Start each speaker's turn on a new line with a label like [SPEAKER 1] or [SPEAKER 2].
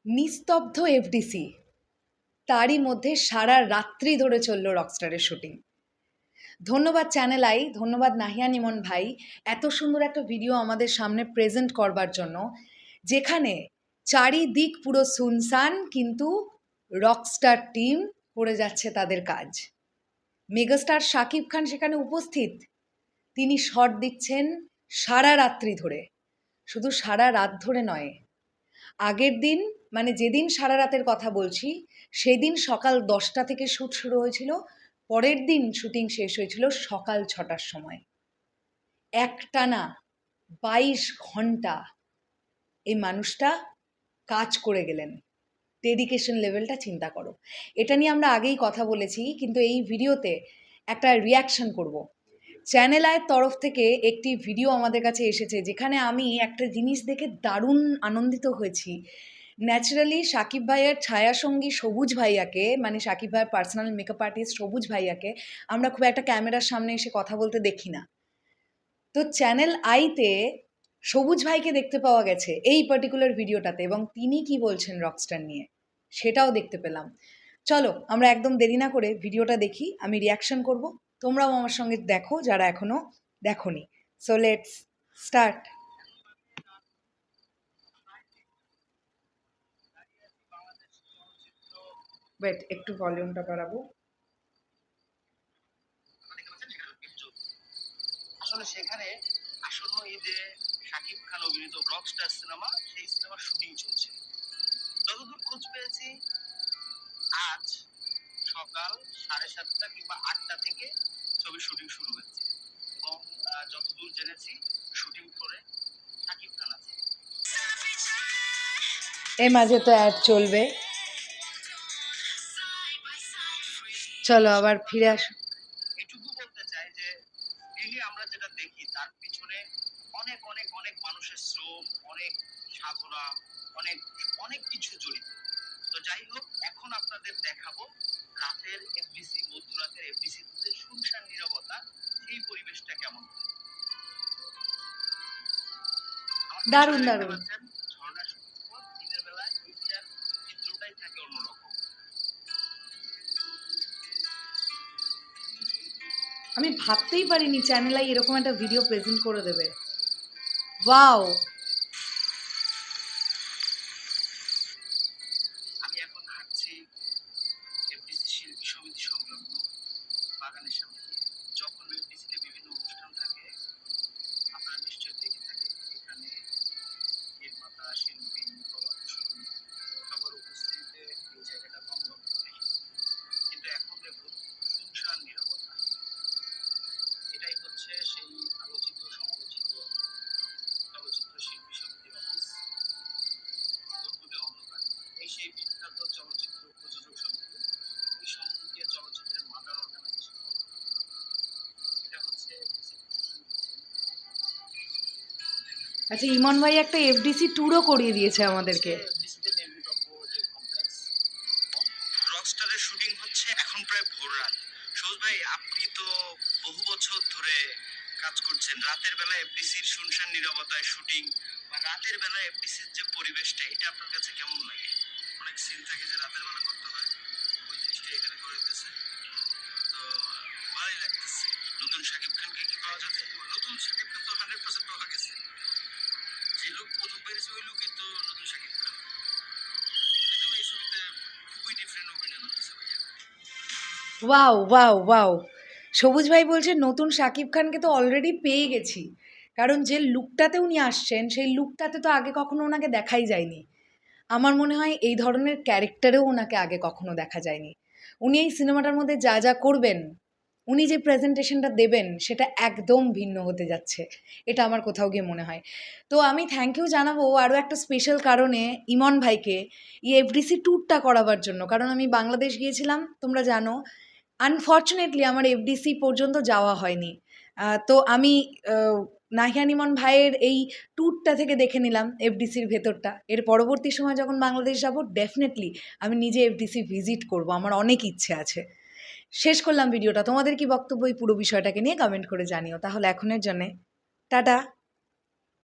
[SPEAKER 1] নিস্তব্ধ এফডিসি, তারই মধ্যে সারা রাত্রি ধরে চলল রকস্টারের শুটিং। ধন্যবাদ চ্যানেল আই, ধন্যবাদ নাহিয়ান ইমন ভাই এত সুন্দর একটা ভিডিও আমাদের সামনে প্রেজেন্ট করবার জন্য, যেখানে চারিদিক পুরো সুনসান, কিন্তু রকস্টার টিম করে যাচ্ছে তাদের কাজ। মেগাস্টার শাকিব খান সেখানে উপস্থিত, তিনি শট দিচ্ছেন সারা রাত্রি ধরে। শুধু সারা রাত ধরে নয়, আগের দিন মানে যেদিন সারা রাতের কথা বলছি সেদিন সকাল 10টা থেকে শ্যুট শুরু হয়েছিল, পরের দিন শুটিং শেষ হয়েছিল সকাল 6টার সময়। একটানা 22 ঘন্টা এই মানুষটা কাজ করে গেলেন। ডেডিকেশন লেভেলটা চিন্তা করো। এটা নিয়ে আমরা আগেই কথা বলেছি, কিন্তু এই ভিডিওতে একটা রিয়াকশন করব। চ্যানেল আয়ের তরফ থেকে একটি ভিডিও আমাদের কাছে এসেছে, যেখানে আমি একটা জিনিস দেখে দারুণ আনন্দিত হয়েছি। ন্যাচারালি সাকিব ভাইয়ের ছায়াসঙ্গী সবুজ ভাইয়াকে, মানে সাকিব ভাইয়ের পার্সোনাল মেকআপ আর্টিস্ট সবুজ ভাইয়াকে আমরা খুব একটা ক্যামেরার সামনে এসে কথা বলতে দেখি না। তো চ্যানেল আইতে সবুজ ভাইকে দেখতে পাওয়া গেছে এই পার্টিকুলার ভিডিওটাতে, এবং তিনি কি বলছেন রকস্টার নিয়ে সেটাও দেখতে পেলাম। চলো আমরা একদম দেরি না করে ভিডিওটা দেখি, আমি রিয়াকশন করব, তোমরাও আমার সঙ্গে দেখো যারা এখনো দেখোনি। So let's start. ওয়েট, একটু ভলিউমটা বাড়াবো।
[SPEAKER 2] আসলে সেখানে আসন্ন ঈদে শাকিব খান অভিনীত রকস্টার সিনেমা, সেই সিনেমার শুটিং চলছে। যতদূর খোঁজ পেয়েছি, আজ সকাল 7:30 কিংবা 8টা থেকে ছবির শুটিং শুরু হয়েছে, এবং যতদূর জেনেছি শুটিং ফ্লোরে শাকিব খান আছে।
[SPEAKER 1] এর মাঝে তো অ্যাড চলবে, চলো আবার ফিরে আসো।
[SPEAKER 2] এটুকু বলতে চাই যে রিলি আমরা যেটা দেখি তার পিছনে অনেক অনেক অনেক মানুষের শ্রম, অনেক সাধনা, অনেক অনেক কিছু জড়িত। তো যাই হোক, এখন আপনাদের দেখাবো রাতের এফডিসি, মধ্যরাতের এফডিসি তে শুনশান নীরবতা, সেই পরিবেশটা কেমন।
[SPEAKER 1] দারুণ দারুণ।
[SPEAKER 2] ঝর্ণা সূর্যপথ, দিনের বেলা এইটার চিত্রটাই থাকে অন্যরকম।
[SPEAKER 1] আমি ভাবতেই পারিনি চ্যানেল আই এরকম একটা ভিডিও প্রেজেন্ট করে দেবে। ওয়াও।
[SPEAKER 2] আমি এখন হাঁটছি এফডিসি শিল্পী সমিতি সংলগ্ন বাগানের সামনে দিয়ে। যখন এফডিসিতে বিভিন্ন অনুষ্ঠান থাকে, আপনারা নিশ্চয়ই দেখে থাকেন, এখানে নির্মাতা, শিল্পী, কলাকুশলী সবার উপস্থিতিতে এই জায়গাটা দমদম করে। কিন্তু এখন দেখুন শুনশান নীরবতা। এটাই হচ্ছে সেই আলোচিত সমালোচিত চলচ্চিত্র শিল্পী সমিতির অফিস, বুদবুদে অন্ধকার। এই সেই বিখ্যাত চলচ্চিত্র প্রযোজক সমিতি, এই সমিতিকে চলচ্চিত্রের মাদার অর্গানাইজেশন। এটা হচ্ছে
[SPEAKER 1] আচ্ছা, ইমন ভাই একটা এফডিসি ট্যুরও করিয়ে দিয়েছে আমাদেরকে।
[SPEAKER 2] রকস্টারের শুটিং হচ্ছে এখন প্রায় ভোর রাত। সবুজ ভাই, আপনি তো বহু বছর ধরে কাজ করছেন, রাতের বেলা এফডিসির শুনশান নীরবতায় শুটিং বা রাতের বেলা এফডিসির যে পরিবেশটা, এটা আপনার কাছে কেমন লাগে? অনেক সিন থাকে যে রাতের বেলা করতে হয়, ওই জিনিসটা এখানে করে দিতেছে, তো ভালোই লাগতেছে। নতুন শাকিব খানকে কি পাওয়া যাবে? নতুন শাকিব খান তো 100% পাওয়া গেছে। যে লোক প্রথম বেরিয়েছে ওই লোকই তো নতুন শাকিব খান। কিন্তু এই ছবিতে খুবই ডিফারেন্ট অভিনয় করতেছে ভাইয়া।
[SPEAKER 1] Wow wow wow. সবুজ ভাই বলছে নতুন শাকিব খানকে তো অলরেডি পেয়ে গেছি, কারণ যে লুকটাতে উনি আসছেন সেই লুকটাতে তো আগে কখনো ওনাকে দেখাই যায়নি। আমার মনে হয় এই ধরনের ক্যারেক্টারেও ওনাকে আগে কখনো দেখা যায়নি। উনি এই সিনেমাটার মধ্যে যা যা করবেন, উনি যে প্রেজেন্টেশনটা দেবেন সেটা একদম ভিন্ন হতে যাচ্ছে, এটা আমার কোথাও গিয়ে মনে হয়। তো আমি থ্যাংক ইউ জানাবো আরও একটা স্পেশাল কারণে ইমন ভাইকে, এই এফডিসি ট্যুরটা করাবার জন্য। কারণ আমি বাংলাদেশ গিয়েছিলাম, তোমরা জানো, আনফর্চুনেটলি আমার এফডিসি পর্যন্ত যাওয়া হয়নি। তো আমি নাহিয়ান ইমন ভাইয়ের এই ট্যুরটা থেকে দেখে নিলাম এফডিসির ভেতরটা। এর পরবর্তী সময় যখন বাংলাদেশ যাব, ডেফিনেটলি আমি নিজে এফডিসি ভিজিট করব, আমার অনেক ইচ্ছে আছে। শেষ করলাম ভিডিওটা। তোমাদের কি বক্তব্য এই পুরো বিষয়টাকে নিয়ে কমেন্ট করে জানিও। তাহলে এখনের জন্যে টাটা।